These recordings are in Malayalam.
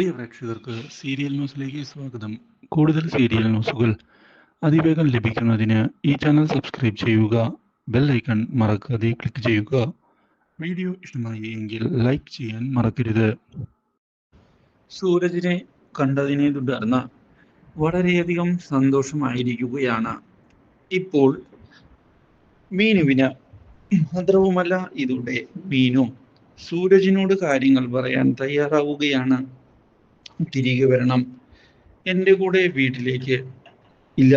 പ്രിയ പ്രേക്ഷകർക്ക് സീരിയൽ ന്യൂസിലേക്ക് സ്വാഗതം. കൂടുതൽ സീരിയൽ ന്യൂസുകൾ അതിവേഗം ലഭിക്കുന്നതിന് ഈ ചാനൽ സബ്സ്ക്രൈബ് ചെയ്യുക. ബെൽ ഐക്കൺ മറക്കാതെ ക്ലിക്ക് ചെയ്യുക. വീഡിയോ ഇഷ്ടമായി എങ്കിൽ ലൈക്ക് ചെയ്യാൻ മറക്കരുത്. സൂരജിനെ കണ്ടതിനെ തുടർന്ന് വളരെയധികം സന്തോഷമായിരിക്കുകയാണ് ഇപ്പോൾ മീനുവിന്. മാത്രവുമല്ല, ഇതോടെ മീനു സൂരജിനോട് കാര്യങ്ങൾ പറയാൻ തയ്യാറാവുകയാണ്. തിരികെ വരണം, എൻ്റെ കൂടെ വീട്ടിലേക്ക്. ഇല്ല,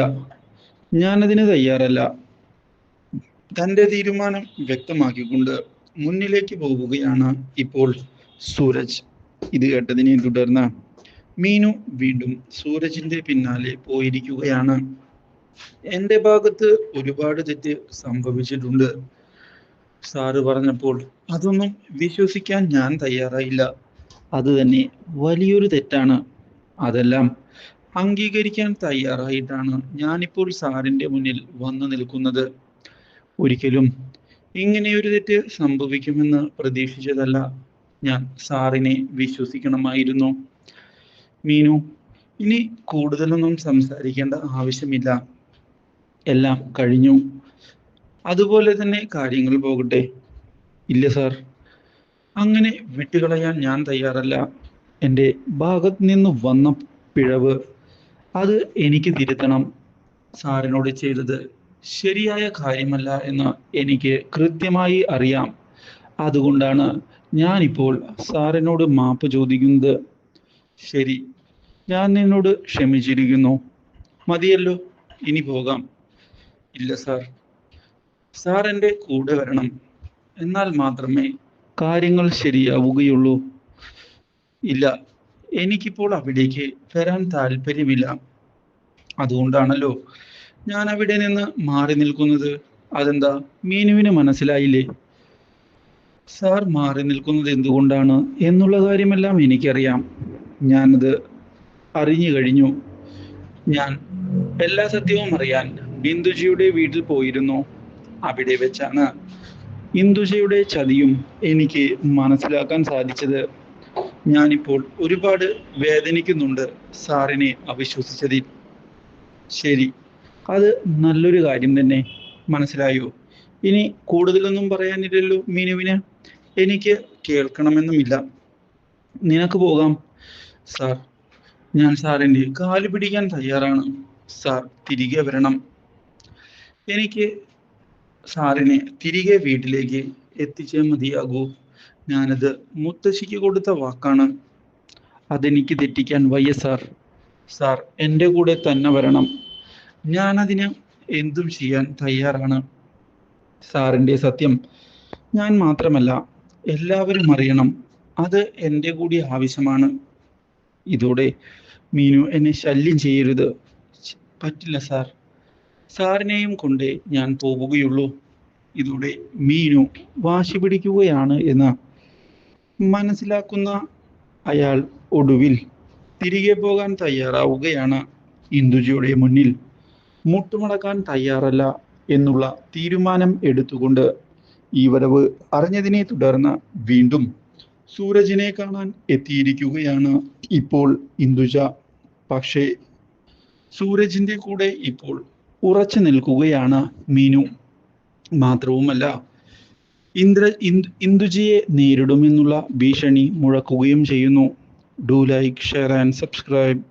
ഞാനതിന് തയ്യാറല്ല. തൻ്റെ തീരുമാനം വ്യക്തമാക്കിക്കൊണ്ട് മുന്നിലേക്ക് പോവുകയാണ് ഇപ്പോൾ സൂരജ്. ഇത് കേട്ടതിനെ തുടർന്ന് മീനു വീണ്ടും സൂരജിന്റെ പിന്നാലെ പോയിരിക്കുകയാണ്. എൻ്റെ ഭാഗത്ത് ഒരുപാട് തെറ്റ് സംഭവിച്ചിട്ടുണ്ട്. സാറ് പറഞ്ഞപ്പോൾ അതൊന്നും വിശ്വസിക്കാൻ ഞാൻ തയ്യാറായില്ല. അത് തന്നെ വലിയൊരു തെറ്റാണ്. അതെല്ലാം അംഗീകരിക്കാൻ തയ്യാറായിട്ടാണ് ഞാനിപ്പോൾ സാറിൻ്റെ മുന്നിൽ വന്നു നിൽക്കുന്നത്. ഒരിക്കലും ഇങ്ങനെയൊരു തെറ്റ് സംഭവിക്കുമെന്ന് പ്രതീക്ഷിച്ചതല്ല ഞാൻ. സാറിനെ വിശ്വസിക്കണമായിരുന്നു. മീനു, ഇനി കൂടുതലൊന്നും സംസാരിക്കേണ്ട ആവശ്യമില്ല. എല്ലാം കഴിഞ്ഞു. അതുപോലെ തന്നെ കാര്യങ്ങൾ പോകട്ടെ. ഇല്ല സാർ, അങ്ങനെ വിട്ടുകളയാൻ ഞാൻ തയ്യാറല്ല. എൻ്റെ ഭാഗത്ത് നിന്ന് വന്ന പിഴവ് അത് എനിക്ക് തിരുത്തണം. സാറിനോട് ചെയ്തത് ശരിയായ കാര്യമല്ല എന്ന് എനിക്ക് കൃത്യമായി അറിയാം. അതുകൊണ്ടാണ് ഞാനിപ്പോൾ സാറിനോട് മാപ്പ് ചോദിക്കുന്നത്. ശരി, ഞാൻ നിന്നോട് ക്ഷമിച്ചിരിക്കുന്നു. മതിയല്ലോ, ഇനി പോകാം. ഇല്ല സാർ, സാർ എൻ്റെ കൂടെ വരണം. എന്നാൽ മാത്രമേ കാര്യങ്ങൾ ശരിയാവുകയുള്ളൂ. ഇല്ല, എനിക്കിപ്പോൾ അവിടേക്ക് വരാൻ താല്പര്യമില്ല. അതുകൊണ്ടാണല്ലോ ഞാൻ അവിടെ നിന്ന് മാറി നിൽക്കുന്നത്. അതെന്താ, മീനുവിന് മനസ്സിലായില്ലേ? സാർ മാറി നിൽക്കുന്നത് എന്തുകൊണ്ടാണ് എന്നുള്ള കാര്യമെല്ലാം എനിക്കറിയാം. ഞാനത് അറിഞ്ഞു കഴിഞ്ഞു. ഞാൻ എല്ലാ സത്യവും അറിയാൻ ബിന്ദുജിയുടെ വീട്ടിൽ പോയിരുന്നു. അവിടെ വെച്ചാണ് ഇന്ദുജയുടെ ചതിയും എനിക്ക് മനസ്സിലാക്കാൻ സാധിച്ചത്. ഞാനിപ്പോൾ ഒരുപാട് വേദനിക്കുന്നുണ്ട് സാറിനെ അവിശ്വസിച്ചതിൽ. ശരി, അത് നല്ലൊരു കാര്യം തന്നെ. മനസ്സിലായോ? ഇനി കൂടുതലൊന്നും പറയാനില്ലല്ലോ മീനുവിന്. എനിക്ക് കേൾക്കണമെന്നുമില്ല. നിനക്ക് പോകാം. സാർ, ഞാൻ സാറിൻ്റെ കാല് പിടിക്കാൻ തയ്യാറാണ്. സാർ തിരികെ വരണം. എനിക്ക് സാറിനെ തിരികെ വീട്ടിലേക്ക് എത്തിച്ചേ മതിയാകൂ. ഞാനത് മുത്തശ്ശിക്ക് കൊടുത്ത വാക്കാണ്. അതെനിക്ക് തെറ്റിക്കാൻ വയ്യ സാർ. സാർ എൻ്റെ കൂടെ തന്നെ വരണം. ഞാനതിന് എന്തും ചെയ്യാൻ തയ്യാറാണ്. സാറിൻ്റെ സത്യം ഞാൻ മാത്രമല്ല, എല്ലാവരും അറിയണം. അത് എൻ്റെ കൂടി ആവശ്യമാണ്. ഇതോടെ മീനു എന്നെ ശല്യം ചെയ്യരുത്. പറ്റില്ല സാർ. സാറിനെയും കൊണ്ടേ ഞാൻ പോവുകയുള്ളൂ. ഇതോടെ മീനു വാശി പിടിക്കുകയാണ് എന്ന് മനസ്സിലാക്കുന്ന അയാൾ ഒടുവിൽ തിരികെ പോകാൻ തയ്യാറാവുകയാണ്. ഇന്ദുജിയുടെ മുന്നിൽ മുട്ടുമടക്കാൻ തയ്യാറല്ല എന്നുള്ള തീരുമാനം എടുത്തുകൊണ്ട് ഈ വരവ് അറിഞ്ഞതിനെ തുടർന്ന് വീണ്ടും സൂരജിനെ കാണാൻ എത്തിയിരിക്കുകയാണ് ഇപ്പോൾ ഇന്ദുജ. പക്ഷേ സൂരജിന്റെ കൂടെ ഇപ്പോൾ ഉറച്ചു നിൽക്കുകയാണ് മീനു. മാത്രവുമല്ല, ഇന്ദുജിയെ നേരിടുമെന്നുള്ള ഭീഷണി മുഴക്കുകയും ചെയ്യുന്നു. Do like, share and subscribe.